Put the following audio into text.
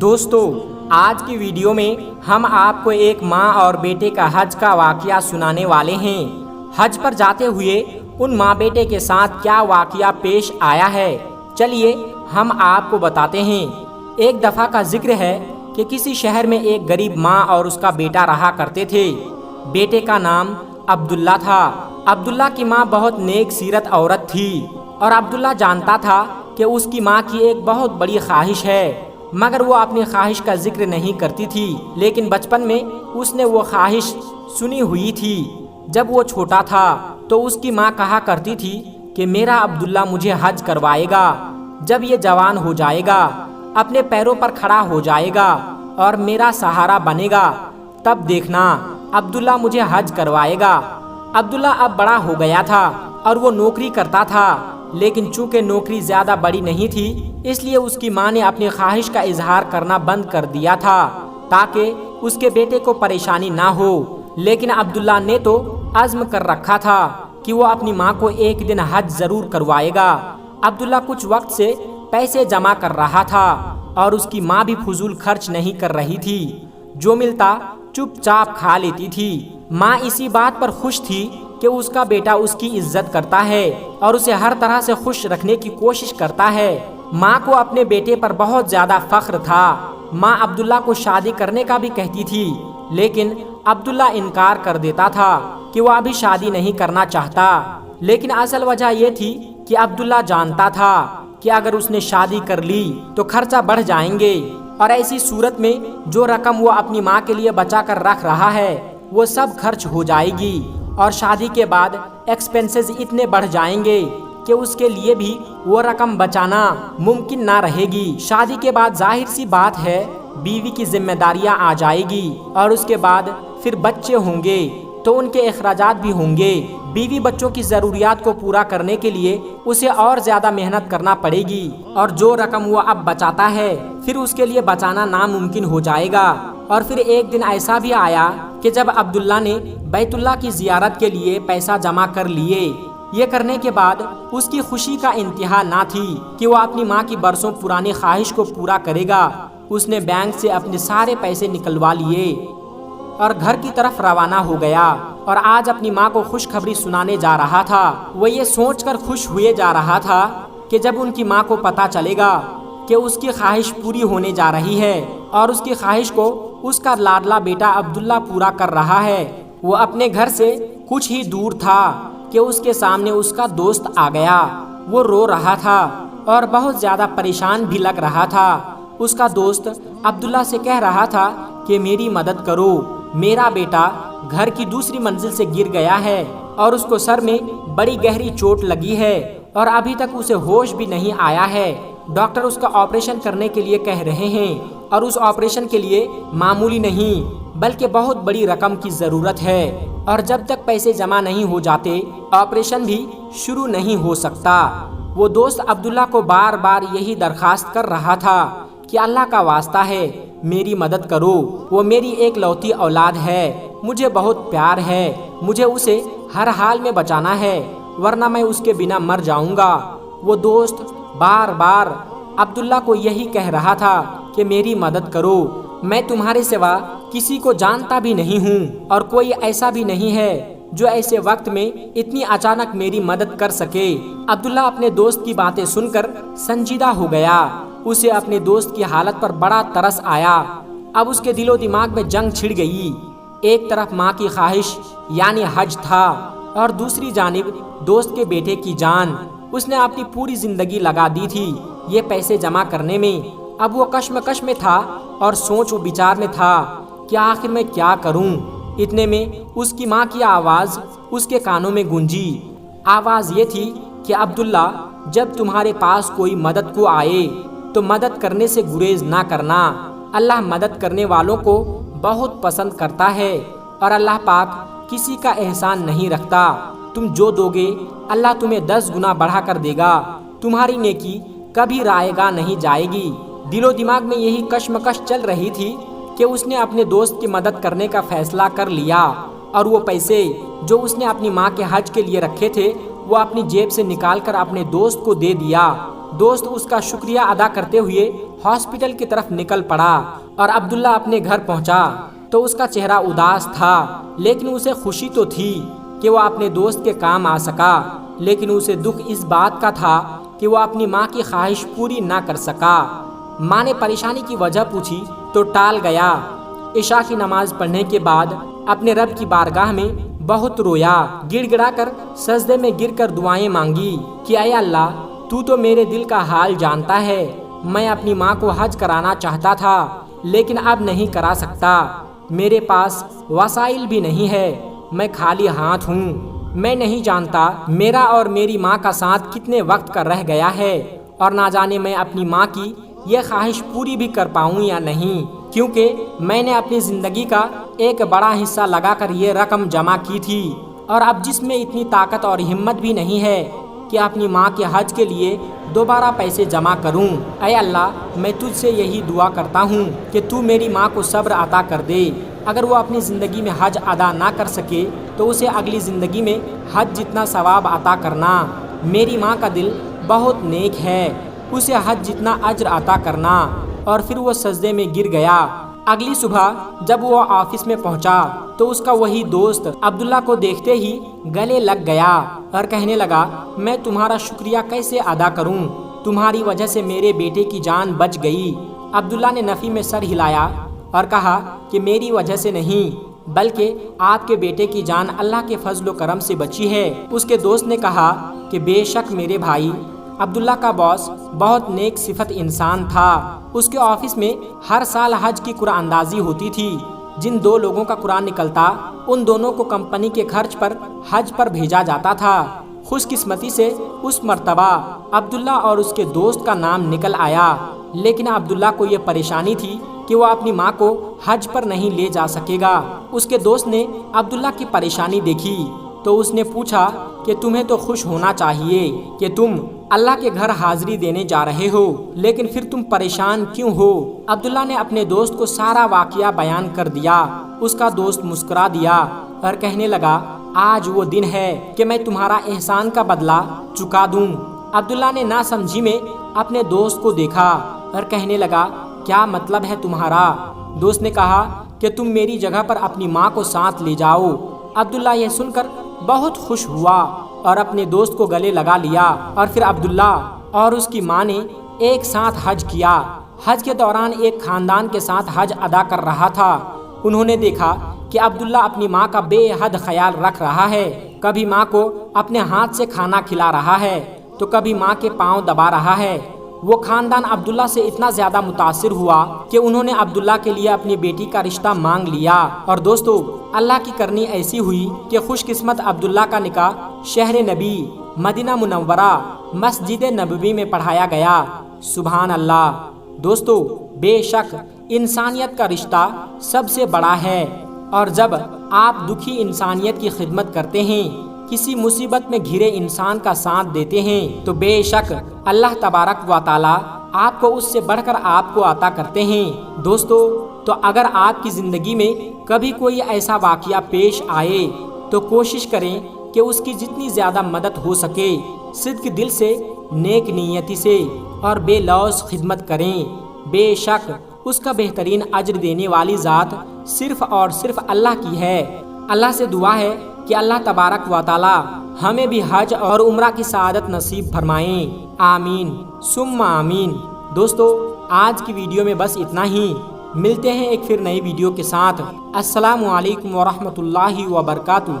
دوستو، آج کی ویڈیو میں ہم آپ کو ایک ماں اور بیٹے کا حج کا واقعہ سنانے والے ہیں۔ حج پر جاتے ہوئے ان ماں بیٹے کے ساتھ کیا واقعہ پیش آیا ہے، چلیے ہم آپ کو بتاتے ہیں۔ ایک دفعہ کا ذکر ہے کہ کسی شہر میں ایک غریب ماں اور اس کا بیٹا رہا کرتے تھے۔ بیٹے کا نام عبداللہ تھا۔ عبداللہ کی ماں بہت نیک سیرت عورت تھی اور عبداللہ جانتا تھا کہ اس کی ماں کی ایک بہت بڑی خواہش ہے، مگر وہ اپنی خواہش کا ذکر نہیں کرتی تھی۔ لیکن بچپن میں اس نے وہ خواہش سنی ہوئی تھی۔ جب وہ چھوٹا تھا تو اس کی ماں کہا کرتی تھی کہ میرا عبداللہ مجھے حج کروائے گا، جب یہ جوان ہو جائے گا، اپنے پیروں پر کھڑا ہو جائے گا اور میرا سہارا بنے گا، تب دیکھنا عبداللہ مجھے حج کروائے گا۔ عبداللہ اب بڑا ہو گیا تھا اور وہ نوکری کرتا تھا، لیکن چونکہ نوکری زیادہ بڑی نہیں تھی، اس لیے اس کی ماں نے اپنی خواہش کا اظہار کرنا بند کر دیا تھا تاکہ اس کے بیٹے کو پریشانی نہ ہو۔ لیکن عبداللہ نے تو عزم کر رکھا تھا کہ وہ اپنی ماں کو ایک دن حج ضرور کروائے گا۔ عبداللہ کچھ وقت سے پیسے جمع کر رہا تھا اور اس کی ماں بھی فضول خرچ نہیں کر رہی تھی، جو ملتا چپ چاپ کھا لیتی تھی۔ ماں اسی بات پر خوش تھی کہ اس کا بیٹا اس کی عزت کرتا ہے اور اسے ہر طرح سے خوش رکھنے کی کوشش کرتا ہے۔ ماں کو اپنے بیٹے پر بہت زیادہ فخر تھا۔ ماں عبداللہ کو شادی کرنے کا بھی کہتی تھی، لیکن عبداللہ انکار کر دیتا تھا کہ وہ ابھی شادی نہیں کرنا چاہتا۔ لیکن اصل وجہ یہ تھی کہ عبداللہ جانتا تھا کہ اگر اس نے شادی کر لی تو خرچہ بڑھ جائیں گے، اور ایسی صورت میں جو رقم وہ اپنی ماں کے لیے بچا کر رکھ رہا ہے وہ سب خرچ ہو جائے گی، اور شادی کے بعد ایکسپنسز اتنے بڑھ جائیں گے کہ اس کے لیے بھی وہ رقم بچانا ممکن نہ رہے گی۔ شادی کے بعد ظاہر سی بات ہے بیوی کی ذمہ داریاں آ جائے گی، اور اس کے بعد پھر بچے ہوں گے تو ان کے اخراجات بھی ہوں گے۔ بیوی بچوں کی ضروریات کو پورا کرنے کے لیے اسے اور زیادہ محنت کرنا پڑے گی، اور جو رقم وہ اب بچاتا ہے پھر اس کے لیے بچانا ناممکن ہو جائے گا۔ اور پھر ایک دن ایسا بھی آیا کہ جب عبداللہ نے بیت اللہ کی زیارت کے لیے پیسہ جمع کر لیے، یہ کرنے کے بعد اس کی خوشی کا انتہا نہ تھی کہ وہ اپنی ماں کی برسوں پرانی خواہش کو پورا کرے گا۔ اس نے بینک سے اپنے سارے پیسے نکلوا لیے اور گھر کی طرف روانہ ہو گیا، اور آج اپنی ماں کو خوشخبری سنانے جا رہا تھا۔ وہ یہ سوچ کر خوش ہوئے جا رہا تھا کہ جب ان کی ماں کو پتہ چلے گا کہ اس کی خواہش پوری ہونے جا رہی ہے اور اس کی خواہش کو اس کا لاڈلا بیٹا عبداللہ پورا کر رہا ہے۔ وہ اپنے گھر سے کچھ ہی دور تھا کہ اس کے سامنے اس کا دوست آ گیا۔ وہ رو رہا تھا اور بہت زیادہ پریشان بھی لگ رہا تھا۔ اس کا دوست عبداللہ سے کہہ رہا تھا کہ میری مدد کرو، میرا بیٹا گھر کی دوسری منزل سے گر گیا ہے اور اس کو سر میں بڑی گہری چوٹ لگی ہے اور ابھی تک اسے ہوش بھی نہیں آیا ہے۔ ڈاکٹر اس کا آپریشن کرنے کے لیے کہہ رہے ہیں، اور اس آپریشن کے لیے معمولی نہیں بلکہ بہت بڑی رقم کی ضرورت ہے، اور جب تک پیسے جمع نہیں ہو جاتے آپریشن بھی شروع نہیں ہو سکتا۔ وہ دوست عبداللہ کو بار بار یہی درخواست کر رہا تھا کہ اللہ کا واسطہ ہے میری مدد کرو، وہ میری ایک لوتی اولاد ہے، مجھے بہت پیار ہے، مجھے اسے ہر حال میں بچانا ہے ورنہ میں اس کے بنا مر جاؤں گا۔ وہ دوست بار بار عبداللہ کو یہی کہہ رہا تھا کہ میری مدد کرو، میں تمہارے سوا کسی کو جانتا بھی نہیں ہوں، اور کوئی ایسا بھی نہیں ہے جو ایسے وقت میں اتنی اچانک میری مدد کر سکے۔ عبداللہ اپنے دوست کی باتیں سن کر سنجیدہ ہو گیا۔ اسے اپنے دوست کی حالت پر بڑا ترس آیا۔ اب اس کے دل و دماغ میں جنگ چھڑ گئی۔ ایک طرف ماں کی خواہش یعنی حج تھا، اور دوسری جانب دوست کے بیٹے کی جان۔ اس نے اپنی پوری زندگی لگا دی تھی یہ پیسے جمع کرنے میں۔ اب وہ کشمکش میں تھا اور سوچ و بچار میں تھا کہ آخر میں کیا کروں۔ اتنے میں اس کی ماں کی آواز اس کے کانوں میں گونجی۔ آواز یہ تھی کہ عبداللہ، جب تمہارے پاس کوئی مدد کو آئے تو مدد کرنے سے گریز نہ کرنا۔ اللہ مدد کرنے والوں کو بہت پسند کرتا ہے، اور اللہ پاک کسی کا احسان نہیں رکھتا۔ تم جو دو گے اللہ تمہیں 10 گنا بڑھا کر دے گا، تمہاری نیکی کبھی رائے گاہ نہیں جائے گی۔ دل و دماغ میں یہی کشمکش چل رہی تھی کہ اس نے اپنے دوست کی مدد کرنے کا فیصلہ کر لیا، اور وہ پیسے جو اس نے اپنی ماں کے حج کے لیے رکھے تھے وہ اپنی جیب سے نکال کر اپنے دوست کو دے دیا۔ دوست اس کا شکریہ ادا کرتے ہوئے ہاسپٹل کی طرف نکل پڑا اور عبداللہ اپنے گھر پہنچا تو اس کا چہرہ اداس تھا، لیکن اسے خوشی تو تھی کہ وہ اپنے دوست کے کام آ سکا، لیکن اسے دکھ اس بات کا تھا کہ وہ اپنی ماں کی خواہش پوری نہ کر سکا۔ ماں نے پریشانی کی وجہ پوچھی تو ٹال گیا۔ عشاء کی نماز پڑھنے کے بعد اپنے رب کی بارگاہ میں بہت رویا، گڑ گڑا کر سجدے میں گر کر دعائیں مانگی کہ اے اللہ، تو تو میرے دل کا حال جانتا ہے، میں اپنی ماں کو حج کرانا چاہتا تھا لیکن اب نہیں کرا سکتا، میرے پاس وسائل بھی نہیں ہے، میں خالی ہاتھ ہوں، میں نہیں جانتا میرا اور میری ماں کا ساتھ کتنے وقت کا رہ گیا ہے، اور نہ جانے میں اپنی ماں کی یہ خواہش پوری بھی کر پاؤں یا نہیں، کیونکہ میں نے اپنی زندگی کا ایک بڑا حصہ لگا کر یہ رقم جمع کی تھی، اور اب جس میں اتنی طاقت اور ہمت بھی نہیں ہے کہ اپنی ماں کے حج کے لیے دوبارہ پیسے جمع کروں۔ اے اللہ، میں تجھ سے یہی دعا کرتا ہوں کہ تو میری ماں کو صبر عطا کر دے، اگر وہ اپنی زندگی میں حج ادا نہ کر سکے تو اسے اگلی زندگی میں حج جتنا ثواب عطا کرنا، میری ماں کا دل بہت نیک ہے، اسے حج جتنا اجر عطا کرنا۔ اور پھر وہ سجدے میں گر گیا۔ اگلی صبح جب وہ آفس میں پہنچا تو اس کا وہی دوست عبداللہ کو دیکھتے ہی گلے لگ گیا اور کہنے لگا، میں تمہارا شکریہ کیسے ادا کروں، تمہاری وجہ سے میرے بیٹے کی جان بچ گئی۔ عبداللہ نے نفی میں سر ہلایا اور کہا کہ میری وجہ سے نہیں، بلکہ آپ کے بیٹے کی جان اللہ کے فضل و کرم سے بچی ہے۔ اس کے دوست نے کہا کہ بے شک میرے بھائی، عبداللہ کا باس بہت نیک صفت انسان تھا، اس کے آفس میں ہر سال حج کی قرعہ اندازی ہوتی تھی، جن دو لوگوں کا قرعہ نکلتا ان دونوں کو کمپنی کے خرچ پر حج پر بھیجا جاتا تھا۔ خوش قسمتی سے اس مرتبہ عبداللہ اور اس کے دوست کا نام نکل آیا، لیکن عبداللہ کو یہ پریشانی تھی کہ وہ اپنی ماں کو حج پر نہیں لے جا سکے گا۔ اس کے دوست نے عبداللہ کی پریشانی دیکھی تو اس نے پوچھا کہ تمہیں تو خوش ہونا چاہیے کہ تم اللہ کے گھر حاضری دینے جا رہے ہو، لیکن پھر تم پریشان کیوں ہو؟ عبداللہ نے اپنے دوست کو سارا واقعہ بیان کر دیا۔ اس کا دوست مسکرا دیا اور کہنے لگا، آج وہ دن ہے کہ میں تمہارا احسان کا بدلہ چکا دوں۔ عبداللہ نے نہ سمجھی میں اپنے دوست کو دیکھا اور کہنے لگا، کیا مطلب ہے تمہارا؟ دوست نے کہا کہ تم میری جگہ پر اپنی ماں کو ساتھ لے جاؤ۔ عبداللہ یہ سن کر بہت خوش ہوا اور اپنے دوست کو گلے لگا لیا، اور پھر عبداللہ اور اس کی ماں نے ایک ساتھ حج کیا۔ حج کے دوران ایک خاندان کے ساتھ حج ادا کر رہا تھا۔ انہوں نے دیکھا کہ عبداللہ اپنی ماں کا بے حد خیال رکھ رہا ہے، کبھی ماں کو اپنے ہاتھ سے کھانا کھلا رہا ہے تو کبھی ماں کے پاؤں دبا رہا ہے۔ وہ خاندان عبداللہ سے اتنا زیادہ متاثر ہوا کہ انہوں نے عبداللہ کے لیے اپنی بیٹی کا رشتہ مانگ لیا۔ اور دوستو، اللہ کی کرنی ایسی ہوئی کہ خوش قسمت عبداللہ کا نکاح شہر نبی مدینہ منورہ مسجد نبوی میں پڑھایا گیا۔ سبحان اللہ۔ دوستو، بے شک انسانیت کا رشتہ سب سے بڑا ہے، اور جب آپ دکھی انسانیت کی خدمت کرتے ہیں، کسی مصیبت میں گھرے انسان کا ساتھ دیتے ہیں، تو بے شک اللہ تبارک و تعالی آپ کو اس سے بڑھ کر آپ کو عطا کرتے ہیں۔ دوستو، تو اگر آپ کی زندگی میں کبھی کوئی ایسا واقعہ پیش آئے تو کوشش کریں کہ اس کی جتنی زیادہ مدد ہو سکے صدق دل سے، نیک نیتی سے اور بے لوث خدمت کریں۔ بے شک اس کا بہترین اجر دینے والی ذات صرف اور صرف اللہ کی ہے۔ اللہ سے دعا ہے کہ اللہ تبارک و تعالی ہمیں بھی حج اور عمرہ کی سعادت نصیب فرمائیں۔ آمین ثم آمین۔ دوستو، آج کی ویڈیو میں بس اتنا ہی، ملتے ہیں ایک پھر نئی ویڈیو کے ساتھ۔ السلام علیکم ورحمۃ اللہ وبرکاتہ۔